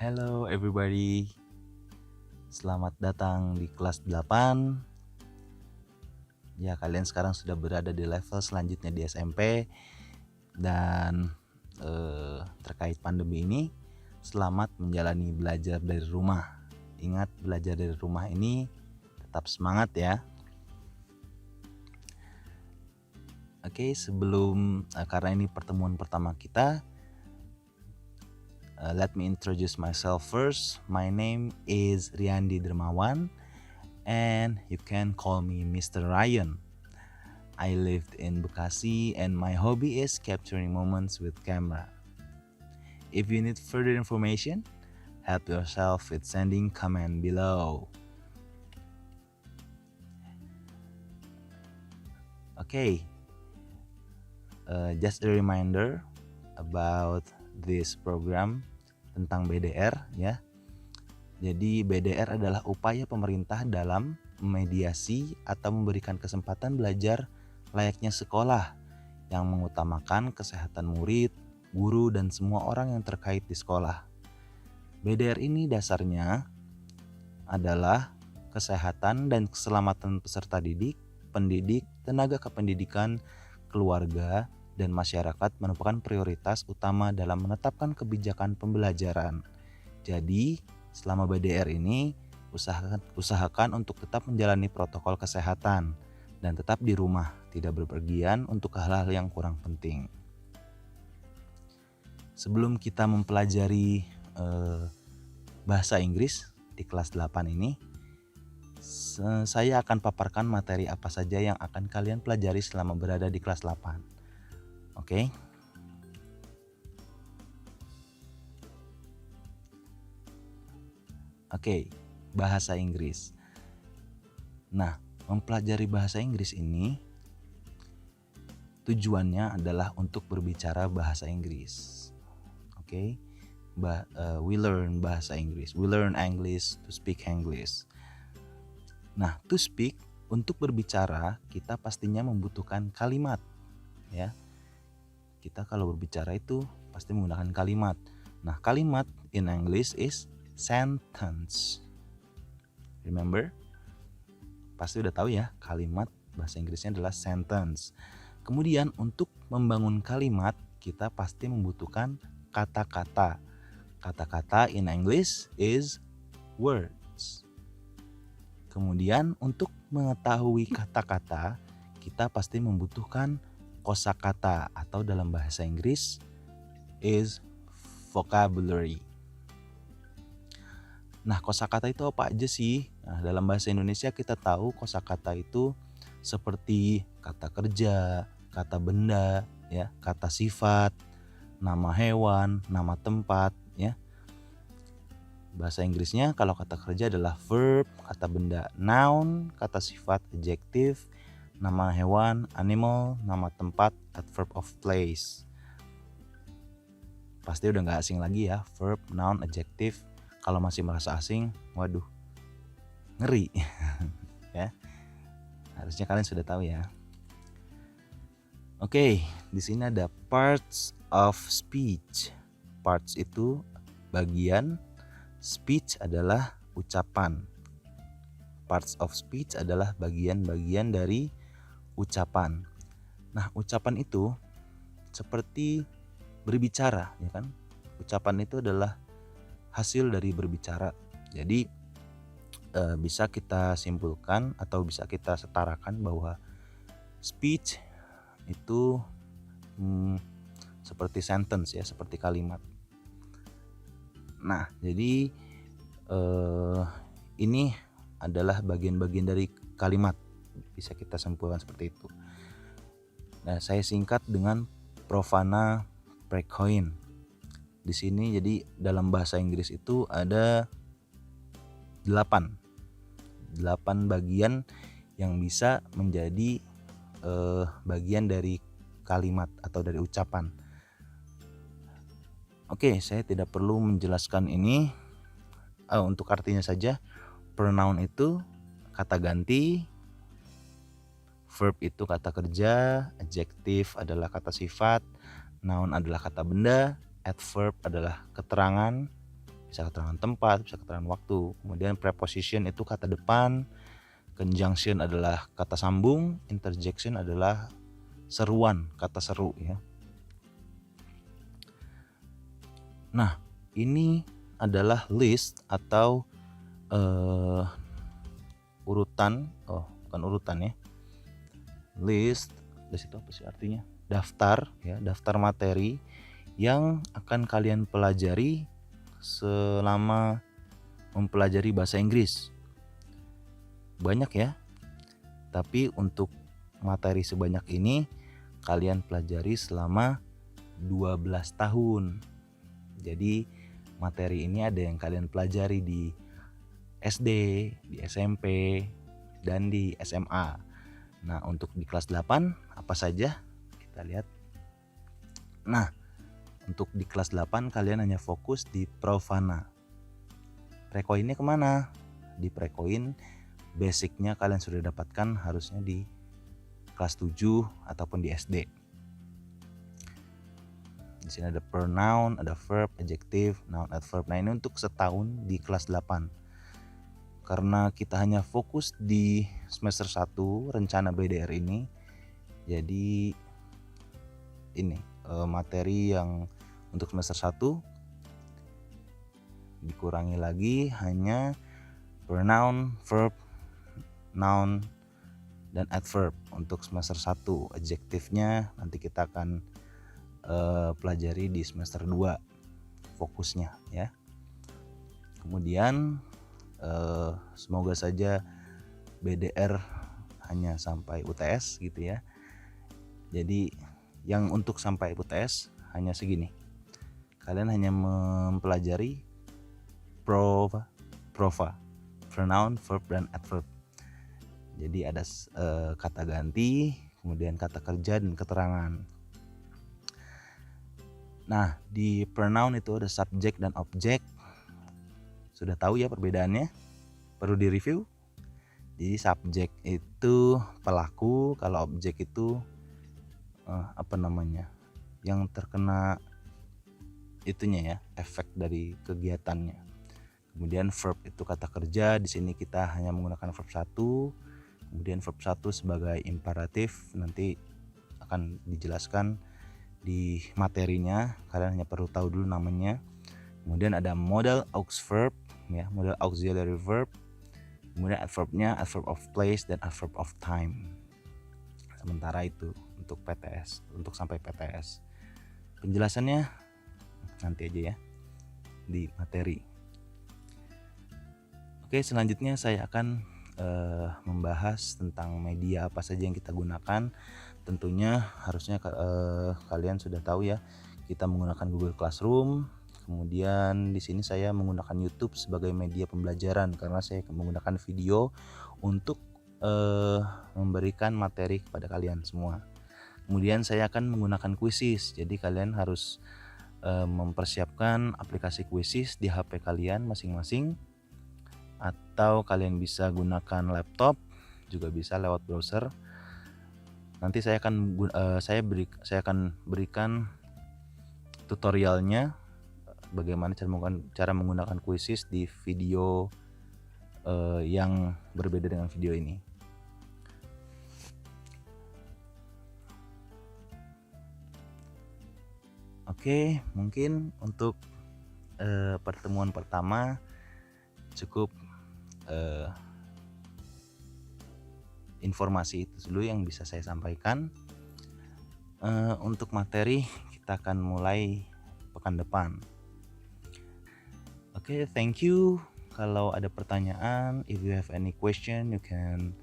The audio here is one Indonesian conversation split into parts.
Hello everybody, selamat datang di kelas 8. Ya, kalian sekarang sudah berada di level selanjutnya di SMP. Dan terkait pandemi ini, selamat menjalani belajar dari rumah. Ingat, belajar dari rumah ini tetap semangat ya. Oke, sebelum karena ini pertemuan pertama kita, let me introduce myself first. My name is Riyandi Dermawan, and you can call me Mr. Ryan. I lived in Bekasi and my hobby is capturing moments with camera. If you need further information, help yourself with sending comment below. Okay, just a reminder about this program tentang BDR ya. Jadi BDR adalah upaya pemerintah dalam memediasi atau memberikan kesempatan belajar layaknya sekolah yang mengutamakan kesehatan murid, guru, dan semua orang yang terkait di sekolah. BDR ini dasarnya adalah kesehatan dan keselamatan peserta didik, pendidik, tenaga kependidikan, keluarga, dan masyarakat merupakan prioritas utama dalam menetapkan kebijakan pembelajaran. Jadi, selama BDR ini, usahakan untuk tetap menjalani protokol kesehatan dan tetap di rumah, tidak berpergian untuk hal-hal yang kurang penting. Sebelum kita mempelajari bahasa Inggris di kelas 8 ini, saya akan paparkan materi apa saja yang akan kalian pelajari selama berada di kelas 8. Oke? Oke, bahasa Inggris. Nah, mempelajari bahasa Inggris ini tujuannya adalah untuk berbicara bahasa Inggris. Oke? We learn bahasa Inggris. We learn English to speak English. Nah, to speak, untuk berbicara kita pastinya membutuhkan kalimat ya. Kita kalau berbicara itu pasti menggunakan kalimat. Nah, kalimat in English is sentence. Remember? Pasti udah tahu ya, kalimat bahasa Inggrisnya adalah sentence. Kemudian untuk membangun kalimat kita pasti membutuhkan kata-kata. Kata-kata in English is words. Kemudian untuk mengetahui kata-kata kita pasti membutuhkan kosakata atau dalam bahasa Inggris is vocabulary. Nah, kosakata itu apa aja sih? Nah, dalam bahasa Indonesia kita tahu kosakata itu seperti kata kerja, kata benda, ya, kata sifat, nama hewan, nama tempat, ya. Bahasa Inggrisnya kalau kata kerja adalah verb, kata benda noun, kata sifat adjective, nama hewan animal, nama tempat adverb of place. Pasti udah gak asing lagi ya, verb, noun, adjective. Kalau masih merasa asing, waduh, ngeri. Ya, harusnya kalian sudah tahu ya. Oke, di sini ada parts of speech. Parts itu bagian, speech adalah ucapan. Parts of speech adalah bagian-bagian dari ucapan. Nah, ucapan itu seperti berbicara, ya kan? Ucapan itu adalah hasil dari berbicara. Jadi bisa kita simpulkan atau bisa kita setarakan bahwa speech itu seperti sentence ya, seperti kalimat. Nah, jadi ini adalah bagian-bagian dari kalimat, bisa kita simpulkan seperti itu. Nah, saya singkat dengan Profana Prekhoin. Di sini jadi dalam bahasa Inggris itu ada 8 bagian yang bisa menjadi bagian dari kalimat atau dari ucapan. Oke, saya tidak perlu menjelaskan ini. Untuk artinya saja, pronoun itu kata ganti, verb itu kata kerja, adjective adalah kata sifat, noun adalah kata benda, adverb adalah keterangan, bisa keterangan tempat, bisa keterangan waktu. Kemudian preposition itu kata depan, conjunction adalah kata sambung, interjection adalah seruan, kata seru ya. Nah, ini adalah list atau urutan, bukan urutan ya. List, dari situ apa sih artinya? Daftar ya, daftar materi yang akan kalian pelajari selama mempelajari bahasa Inggris. Banyak ya. Tapi untuk materi sebanyak ini kalian pelajari selama 12 tahun. Jadi materi ini ada yang kalian pelajari di SD, di SMP, dan di SMA. Nah, untuk di kelas 8 apa saja? Kita lihat. Nah, untuk di kelas 8 kalian hanya fokus di Profana. Prekoinnya kemana? Di Prekoin basicnya kalian sudah dapatkan harusnya di kelas 7 ataupun di SD. Di sini ada pronoun, ada verb, adjective, noun, adverb. Nah, ini untuk setahun di kelas 8. Karena kita hanya fokus di semester 1 rencana BDR ini, jadi ini materi yang untuk semester 1 dikurangi lagi hanya pronoun, verb, noun, dan adverb. Untuk semester 1 adjektifnya nanti kita akan pelajari di semester 2 fokusnya ya. Kemudian semoga saja BDR hanya sampai UTS gitu ya. Jadi yang untuk sampai UTS hanya segini. Kalian hanya mempelajari prova, pronoun, verb, dan adverb. Jadi ada kata ganti, kemudian kata kerja dan keterangan. Nah, di pronoun itu ada subjek dan objek. Sudah tahu ya perbedaannya? Perlu direview? Jadi subjek itu pelaku, kalau objek itu yang terkena itunya ya, efek dari kegiatannya. Kemudian verb itu kata kerja. Di sini kita hanya menggunakan verb 1. Kemudian verb 1 sebagai imperatif nanti akan dijelaskan di materinya, kalian hanya perlu tahu dulu namanya. Kemudian ada modal aux verb ya, modal auxiliary verb. Kemudian adverbnya adverb of place dan adverb of time. Sementara itu untuk PTS, untuk sampai PTS. Penjelasannya nanti aja ya di materi. Oke, selanjutnya saya akan membahas tentang media apa saja yang kita gunakan. Tentunya harusnya kalian sudah tahu ya, kita menggunakan Google Classroom. Kemudian di sini saya menggunakan YouTube sebagai media pembelajaran karena saya menggunakan video untuk memberikan materi kepada kalian semua. Kemudian saya akan menggunakan Quizzes. Jadi kalian harus mempersiapkan aplikasi Quizzes di HP kalian masing-masing, atau kalian bisa gunakan laptop, juga bisa lewat browser. Nanti saya akan berikan tutorialnya bagaimana cara menggunakan Quizzes di video yang berbeda dengan video ini. Oke, mungkin untuk pertemuan pertama cukup informasi itu dulu yang bisa saya sampaikan. Untuk materi kita akan mulai pekan depan. Oke, thank you. Kalau ada pertanyaan, if you have any question, you can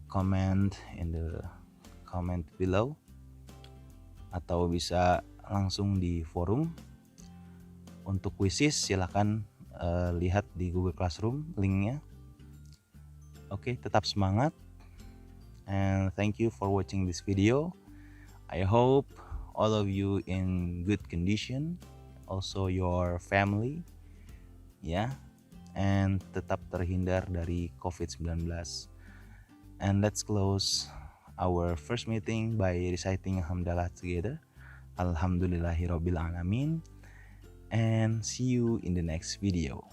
comment in the comment below, atau bisa langsung di forum. Untuk Quizzes silahkan lihat di Google Classroom linknya. Oke, tetap semangat, and thank you for watching this video. I hope all of you in good condition, also your family, ya, and tetap terhindar dari COVID-19. And let's close our first meeting by reciting Hamdalah together. Alhamdulillahirabbil alamin. and see you in the next video.